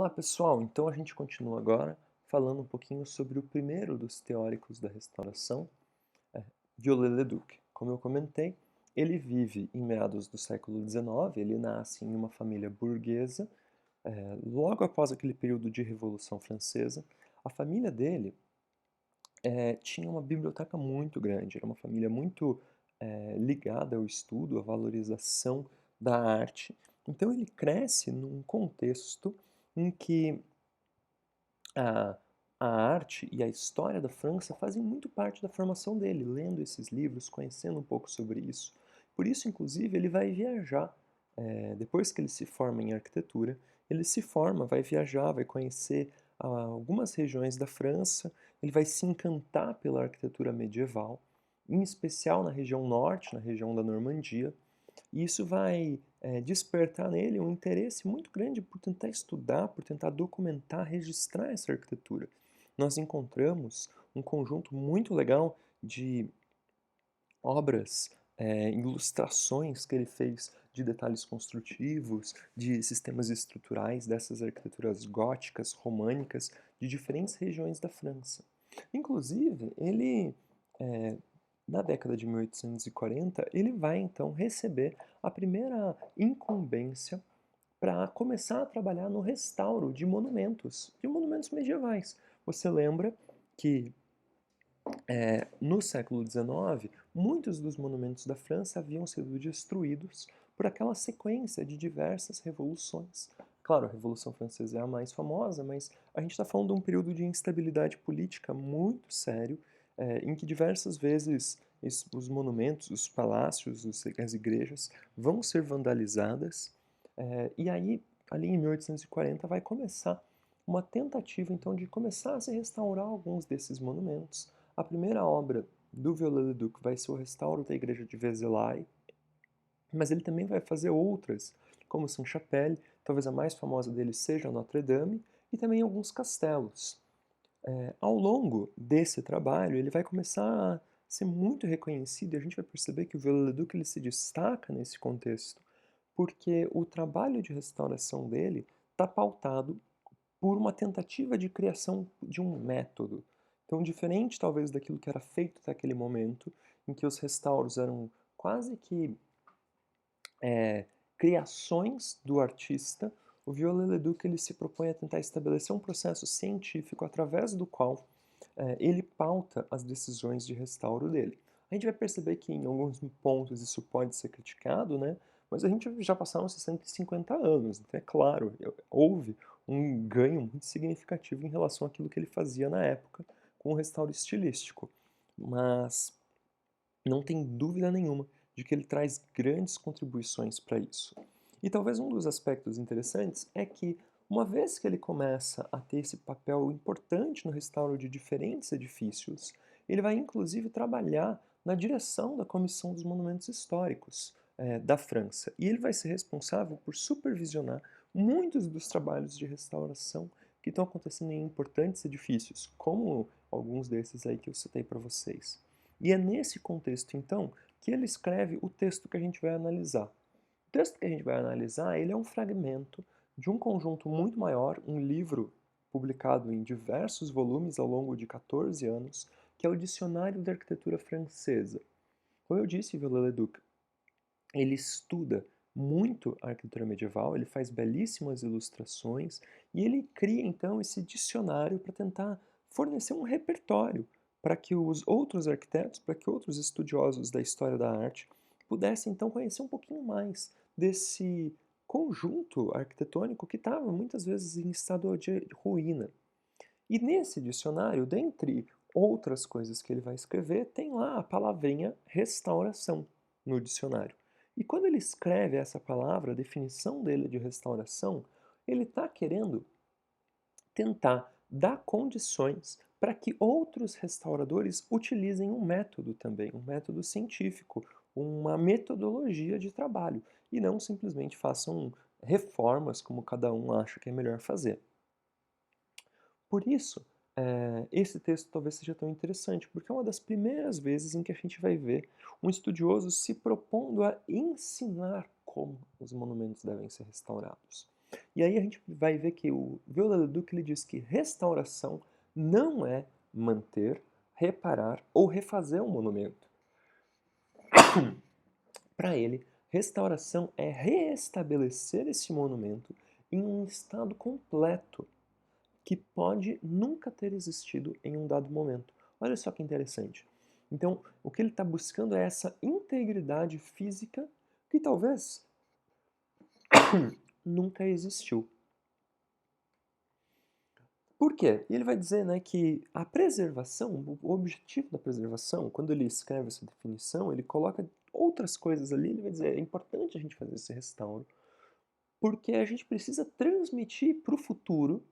Olá pessoal, então a gente continua agora falando um pouquinho sobre o primeiro dos teóricos da restauração, é, Viollet-le-Duc. Como eu comentei, ele vive em meados do século XIX, ele nasce em uma família burguesa, logo após aquele período de Revolução Francesa. A família dele tinha uma biblioteca muito grande, era uma família muito ligada ao estudo, à valorização da arte. Então ele cresce num contexto em que a, a arte e a história da França fazem muito parte da formação dele, lendo esses livros, conhecendo um pouco sobre isso. Por isso, inclusive, ele vai viajar. Depois que ele se forma em arquitetura, ele se forma, vai viajar, vai conhecer algumas regiões da França, ele vai se encantar pela arquitetura medieval, em especial na região norte, na região da Normandia, e isso vai despertar nele um interesse muito grande por tentar estudar, por tentar documentar, registrar essa arquitetura. Nós encontramos um conjunto muito legal de obras, ilustrações que ele fez de detalhes construtivos, de sistemas estruturais dessas arquiteturas góticas, românicas, de diferentes regiões da França. Inclusive, ele, eh, na década de 1840, ele vai então receber a primeira incumbência para começar a trabalhar no restauro de monumentos medievais. Você lembra que no século XIX, muitos dos monumentos da França haviam sido destruídos por aquela sequência de diversas revoluções. Claro, a Revolução Francesa é a mais famosa, mas a gente está falando de um período de instabilidade política muito sério, em que diversas vezes os monumentos, os palácios, as igrejas vão ser vandalizadas, e aí, ali em 1840, vai começar uma tentativa, então, de começar a se restaurar alguns desses monumentos. A primeira obra do Viollet-le-Duc vai ser o restauro da igreja de Vézelay, mas ele também vai fazer outras, como Sainte-Chapelle, talvez a mais famosa deles seja Notre-Dame, e também alguns castelos. Ao longo desse trabalho, ele vai começar a ser muito reconhecido, e a gente vai perceber que o Viollet-le-Duc ele se destaca nesse contexto, porque o trabalho de restauração dele está pautado por uma tentativa de criação de um método. Então, diferente talvez daquilo que era feito até aquele momento, em que os restauros eram quase que criações do artista, o Viollet-le-Duc ele se propõe a tentar estabelecer um processo científico através do qual ele pauta as decisões de restauro dele. A gente vai perceber que em alguns pontos isso pode ser criticado, né? Mas a gente já passaram 650 anos, então é claro, houve um ganho muito significativo em relação àquilo que ele fazia na época com o restauro estilístico. Mas não tem dúvida nenhuma de que ele traz grandes contribuições para isso. E talvez um dos aspectos interessantes é que, uma vez que ele começa a ter esse papel importante no restauro de diferentes edifícios, ele vai inclusive trabalhar na direção da Comissão dos Monumentos Históricos da França. E ele vai ser responsável por supervisionar muitos dos trabalhos de restauração que estão acontecendo em importantes edifícios, como alguns desses aí que eu citei para vocês. E é nesse contexto, então, que ele escreve o texto que a gente vai analisar. O texto que a gente vai analisar, ele é um fragmento de um conjunto muito maior, um livro publicado em diversos volumes ao longo de 14 anos, que é o Dicionário da Arquitetura Francesa. Como eu disse, Viollet-le-Duc, ele estuda muito a arquitetura medieval, ele faz belíssimas ilustrações e ele cria então esse dicionário para tentar fornecer um repertório para que os outros arquitetos, para que outros estudiosos da história da arte pudessem então conhecer um pouquinho mais desse conjunto arquitetônico que estava muitas vezes em estado de ruína. E nesse dicionário, dentre outras coisas que ele vai escrever, tem lá a palavrinha restauração no dicionário. E quando ele escreve essa palavra, a definição dele de restauração, ele está querendo tentar dar condições para que outros restauradores utilizem um método também, um método científico, uma metodologia de trabalho, e não simplesmente façam reformas como cada um acha que é melhor fazer. Por isso, esse texto talvez seja tão interessante, porque é uma das primeiras vezes em que a gente vai ver um estudioso se propondo a ensinar como os monumentos devem ser restaurados. E aí a gente vai ver que o Viollet-le-Duc ele diz que restauração não é manter, reparar ou refazer um monumento. Para ele, restauração é reestabelecer esse monumento em um estado completo, que pode nunca ter existido em um dado momento. Olha só que interessante. Então, o que ele está buscando é essa integridade física que talvez nunca existiu. Por quê? E ele vai dizer, né, que a preservação, o objetivo da preservação, quando ele escreve essa definição, ele coloca outras coisas ali, ele vai dizer, é importante a gente fazer esse restauro, porque a gente precisa transmitir para o futuro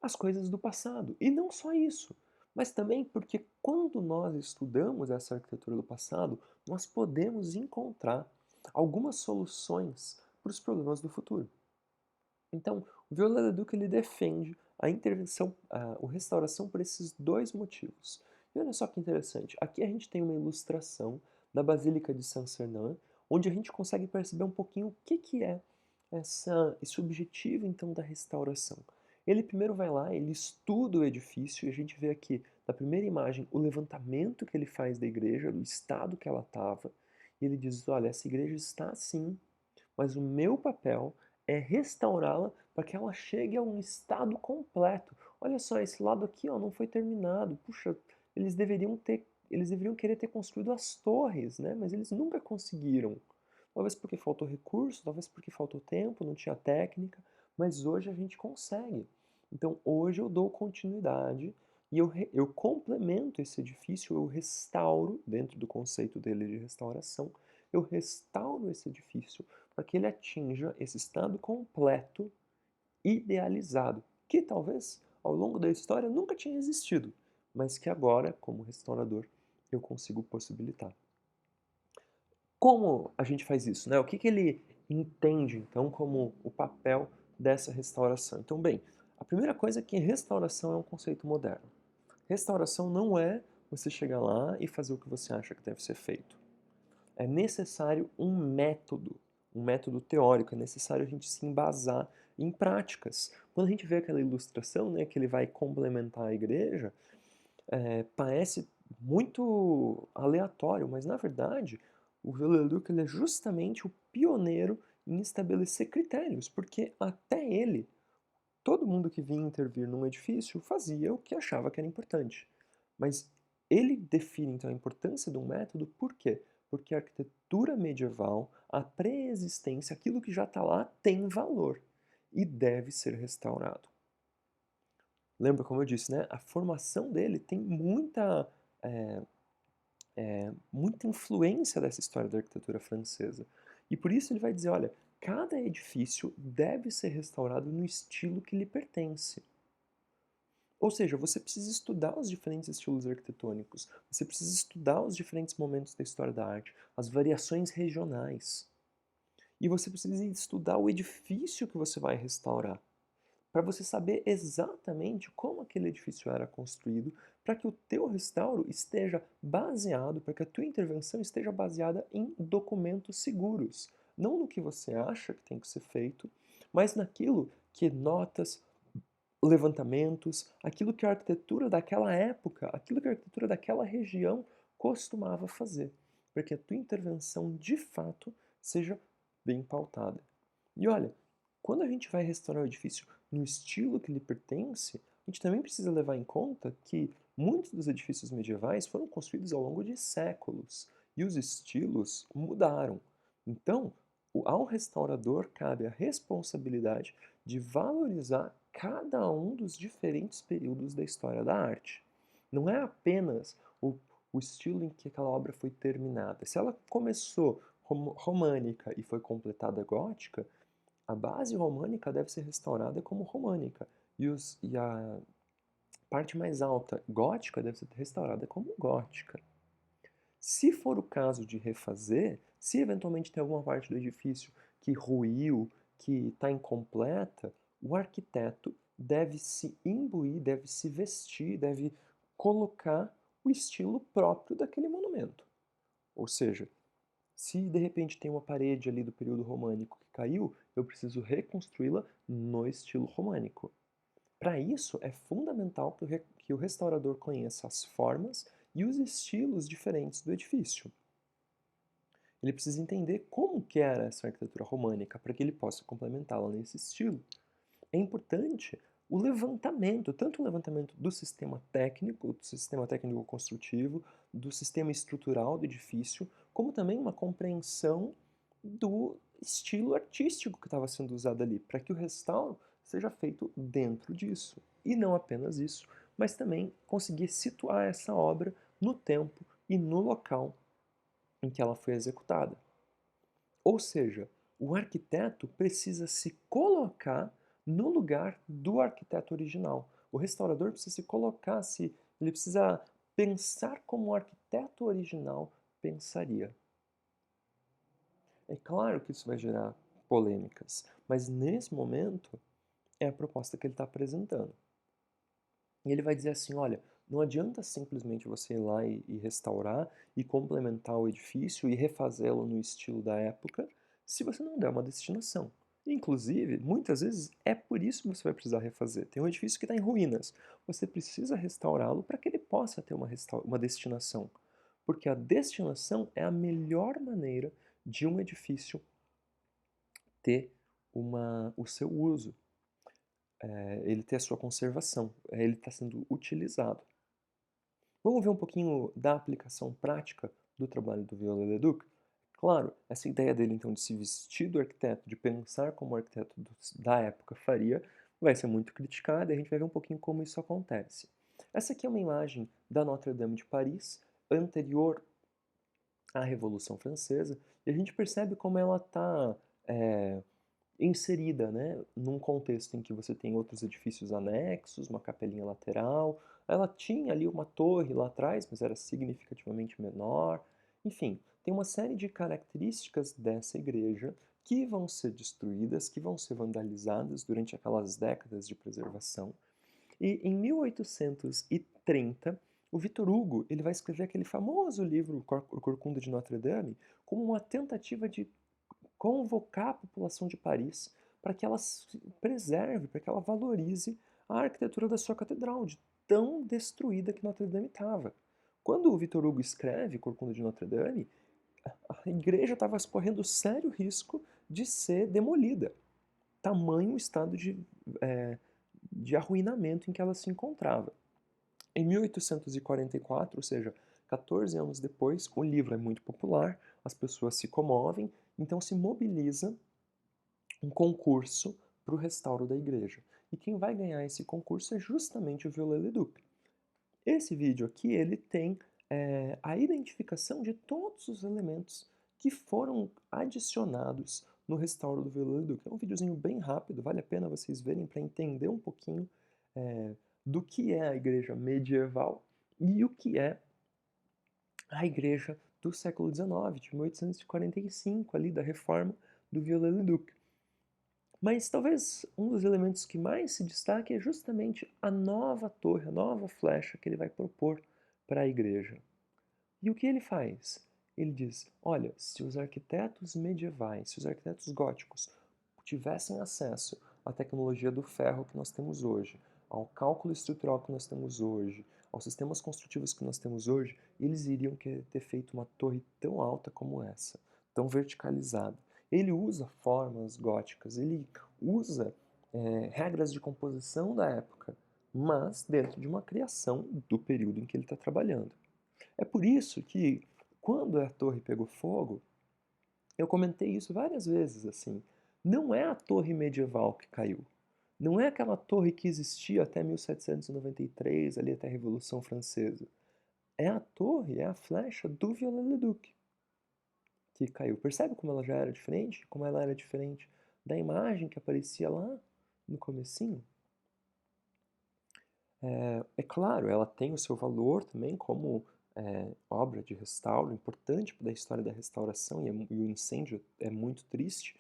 as coisas do passado. E não só isso, mas também porque quando nós estudamos essa arquitetura do passado, nós podemos encontrar algumas soluções para os problemas do futuro. Então, o Viollet-le-Duc ele defende a intervenção, a restauração por esses dois motivos. E olha só que interessante, aqui a gente tem uma ilustração da Basílica de Saint-Sernin, onde a gente consegue perceber um pouquinho o que é esse objetivo então da restauração. Ele primeiro vai lá, ele estuda o edifício, e a gente vê aqui na primeira imagem o levantamento que ele faz da igreja, do estado que ela estava, e ele diz, olha, essa igreja está assim, mas o meu papel é restaurá-la para que ela chegue a um estado completo. Olha só, esse lado aqui ó, não foi terminado. Puxa, eles deveriam querer ter construído as torres, né? Mas eles nunca conseguiram. Talvez porque faltou recurso, talvez porque faltou tempo, não tinha técnica, mas hoje a gente consegue. Então hoje eu dou continuidade e eu complemento esse edifício, eu restauro, dentro do conceito dele de restauração, eu restauro esse edifício para que ele atinja esse estado completo, idealizado, que talvez ao longo da história nunca tinha existido, mas que agora, como restaurador, eu consigo possibilitar. Como a gente faz isso, né? O que ele entende, então, como o papel dessa restauração? Então, bem, a primeira coisa é que restauração é um conceito moderno. Restauração não é você chegar lá e fazer o que você acha que deve ser feito. É necessário um método teórico, é necessário a gente se embasar em práticas. Quando a gente vê aquela ilustração, né, que ele vai complementar a igreja, parece muito aleatório, mas na verdade o Viollet-le-Duc é justamente o pioneiro em estabelecer critérios, porque até ele, todo mundo que vinha intervir num edifício fazia o que achava que era importante. Mas ele define então a importância de um método, por quê? Porque a arquitetura medieval, a pré-existência, aquilo que já está lá, tem valor e deve ser restaurado. Lembra como eu disse, né? A formação dele tem é, muita influência dessa história da arquitetura francesa. E por isso ele vai dizer, olha, cada edifício deve ser restaurado no estilo que lhe pertence. Ou seja, você precisa estudar os diferentes estilos arquitetônicos, você precisa estudar os diferentes momentos da história da arte, as variações regionais. E você precisa estudar o edifício que você vai restaurar, para você saber exatamente como aquele edifício era construído, para que o teu restauro esteja baseado, para que a tua intervenção esteja baseada em documentos seguros, não no que você acha que tem que ser feito, mas naquilo que notas, levantamentos, aquilo que a arquitetura daquela época, aquilo que a arquitetura daquela região costumava fazer, para que a tua intervenção de fato seja bem pautada. E olha, quando a gente vai restaurar o edifício no estilo que lhe pertence, a gente também precisa levar em conta que muitos dos edifícios medievais foram construídos ao longo de séculos e os estilos mudaram. Então, ao restaurador cabe a responsabilidade de valorizar cada um dos diferentes períodos da história da arte. Não é apenas o estilo em que aquela obra foi terminada. Se ela começou românica e foi completada gótica, a base românica deve ser restaurada como românica e a parte mais alta gótica deve ser restaurada como gótica. Se for o caso de refazer, se eventualmente tem alguma parte do edifício que ruiu, que está incompleta, o arquiteto deve se imbuir, deve se vestir, deve colocar o estilo próprio daquele monumento. Ou seja, Se de repente tem uma parede ali do período românico que caiu, eu preciso reconstruí-la no estilo românico. Para isso, é fundamental que o restaurador conheça as formas e os estilos diferentes do edifício. Ele precisa entender como que era essa arquitetura românica para que ele possa complementá-la nesse estilo. É importante o levantamento, tanto o levantamento do sistema técnico construtivo, do sistema estrutural do edifício, como também uma compreensão do estilo artístico que estava sendo usado ali, para que o restauro seja feito dentro disso. E não apenas isso, mas também conseguir situar essa obra no tempo e no local em que ela foi executada. Ou seja, o arquiteto precisa se colocar no lugar do arquiteto original. O restaurador precisa se colocar, ele precisa pensar como o arquiteto original pensaria. É claro que isso vai gerar polêmicas, mas nesse momento é a proposta que ele está apresentando. E ele vai dizer assim, olha, não adianta simplesmente você ir lá e restaurar e complementar o edifício e refazê-lo no estilo da época se você não der uma destinação. Inclusive, muitas vezes é por isso que você vai precisar refazer. Tem um edifício que está em ruínas. Você precisa restaurá-lo para que ele possa ter uma destinação. Porque a destinação é a melhor maneira de um edifício ter o seu uso, ele ter a sua conservação, ele está sendo utilizado. Vamos ver um pouquinho da aplicação prática do trabalho do Viollet-le-Duc? Claro, essa ideia dele então de se vestir do arquiteto, de pensar como o arquiteto da época faria, vai ser muito criticada e a gente vai ver um pouquinho como isso acontece. Essa aqui é uma imagem da Notre-Dame de Paris, anterior à Revolução Francesa, e a gente percebe como ela está inserida, né, num contexto em que você tem outros edifícios anexos, uma capelinha lateral. Ela tinha ali uma torre lá atrás, mas era significativamente menor. Enfim, tem uma série de características dessa igreja que vão ser destruídas, que vão ser vandalizadas durante aquelas décadas de preservação. E em 1830, o Victor Hugo ele vai escrever aquele famoso livro O Corcunda de Notre Dame como uma tentativa de convocar a população de Paris para que ela se preserve, para que ela valorize a arquitetura da sua catedral, de tão destruída que Notre Dame estava. Quando o Victor Hugo escreve Corcunda de Notre Dame, a igreja estava correndo sério risco de ser demolida. Tamanho o estado de arruinamento em que ela se encontrava. Em 1844, ou seja, 14 anos depois, o livro é muito popular, as pessoas se comovem, então se mobiliza um concurso para o restauro da igreja. E quem vai ganhar esse concurso é justamente o Viollet-le-Duc. Esse vídeo aqui, ele tem a identificação de todos os elementos que foram adicionados no restauro do Viollet-le-Duc. É um videozinho bem rápido, vale a pena vocês verem para entender um pouquinho do que é a igreja medieval e o que é a igreja do século XIX, de 1845, ali da reforma do Viollet-le-Duc. Mas talvez um dos elementos que mais se destaque é justamente a nova torre, a nova flecha que ele vai propor para a igreja. E o que ele faz? Ele diz, olha, se os arquitetos medievais, se os arquitetos góticos tivessem acesso à tecnologia do ferro que nós temos hoje, ao cálculo estrutural que nós temos hoje, aos sistemas construtivos que nós temos hoje, eles iriam ter feito uma torre tão alta como essa, tão verticalizada. Ele usa formas góticas, ele usa regras de composição da época, mas dentro de uma criação do período em que ele está trabalhando. É por isso que, quando a torre pegou fogo, eu comentei isso várias vezes, assim, não é a torre medieval que caiu. Não é aquela torre que existia até 1793, ali até a Revolução Francesa. É a torre, é a flecha do Viollet-le-Duc que caiu. Percebe como ela já era diferente? Como ela era diferente da imagem que aparecia lá no comecinho? É claro, ela tem o seu valor também como obra de restauro, importante da história da restauração, e o incêndio é muito triste,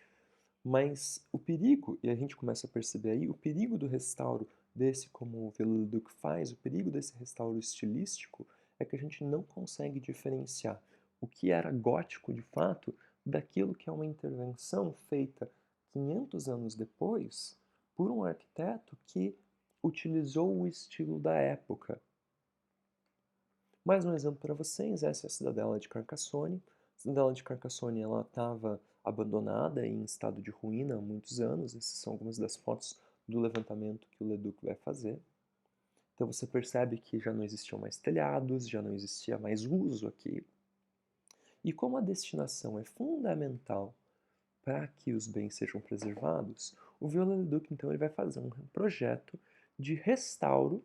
mas o perigo, e a gente começa a perceber aí, o perigo do restauro desse, como o Viollet-le-Duc faz, o perigo desse restauro estilístico, é que a gente não consegue diferenciar o que era gótico de fato daquilo que é uma intervenção feita 500 anos depois por um arquiteto que utilizou o estilo da época. Mais um exemplo para vocês, essa é a cidadela de Carcassonne. A cidadela de Carcassonne estava abandonada em estado de ruína há muitos anos. Essas são algumas das fotos do levantamento que o Leduc vai fazer. Então você percebe que já não existiam mais telhados, já não existia mais uso aqui. E como a destinação é fundamental para que os bens sejam preservados, o Viollet-le-Duc então ele vai fazer um projeto de restauro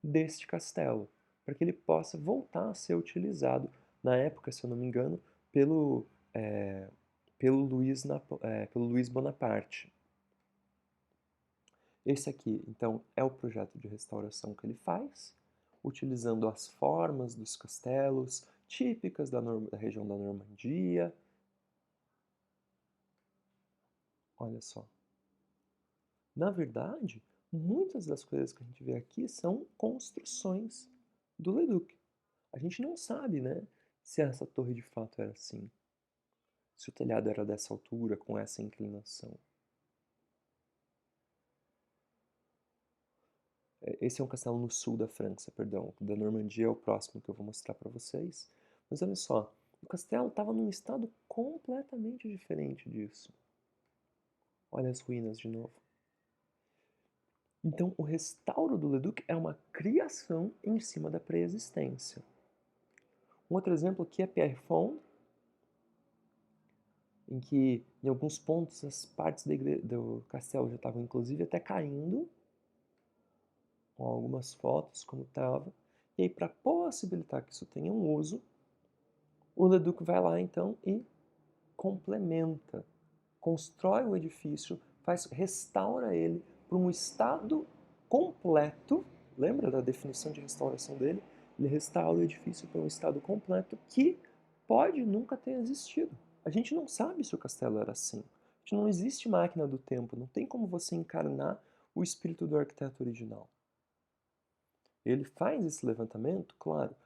deste castelo, para que ele possa voltar a ser utilizado, na época, se eu não me engano, pelo, é, pelo Luís Bonaparte. Esse aqui, então, é o projeto de restauração que ele faz, utilizando as formas dos castelos típicas da região da Normandia. Olha só. Na verdade, muitas das coisas que a gente vê aqui são construções do Leduc. A gente não sabe, né, se essa torre de fato era assim, se o telhado era dessa altura, com essa inclinação. Esse é um castelo no sul da França, perdão. Da Normandia é o próximo que eu vou mostrar para vocês. Mas olha só, o castelo estava num estado completamente diferente disso. Olha as ruínas de novo. Então, o restauro do Leduc é uma criação em cima da pré-existência. Um outro exemplo aqui é Pierrefonds, em que em alguns pontos as partes do castelo já estavam inclusive até caindo, com algumas fotos como estava. E aí, para possibilitar que isso tenha um uso, o Leduc vai lá então e complementa, constrói o edifício, restaura ele para um estado completo. Lembra da definição de restauração dele? Ele restaura o edifício para um estado completo que pode nunca ter existido. A gente não sabe se o castelo era assim. Não existe máquina do tempo, não tem como você encarnar o espírito do arquiteto original. Ele faz esse levantamento, claro,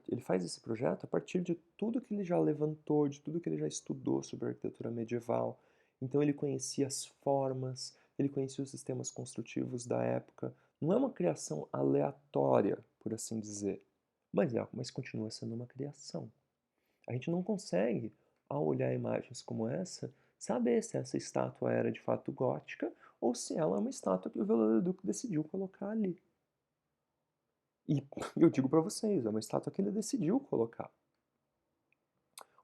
ele faz esse projeto a partir de tudo que ele já levantou, de tudo que ele já estudou sobre a arquitetura medieval. Então ele conhecia as formas, ele conhecia os sistemas construtivos da época. Não é uma criação aleatória, por assim dizer, mas continua sendo uma criação. A gente não consegue, ao olhar imagens como essa, saber se essa estátua era de fato gótica ou se ela é uma estátua que o Viollet-le-Duc decidiu colocar ali. E eu digo para vocês, é uma estátua que ele decidiu colocar.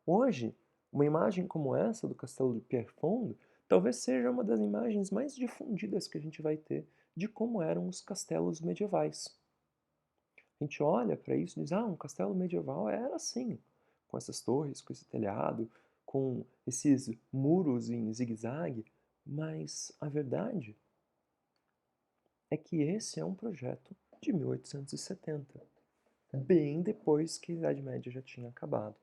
Hoje, uma imagem como essa do Castelo de Pierrefonds talvez seja uma das imagens mais difundidas que a gente vai ter de como eram os castelos medievais. A gente olha para isso e diz, um castelo medieval era assim, com essas torres, com esse telhado, com esses muros em zigue-zague, mas a verdade é que esse é um projeto de 1870, bem depois que a Idade Média já tinha acabado.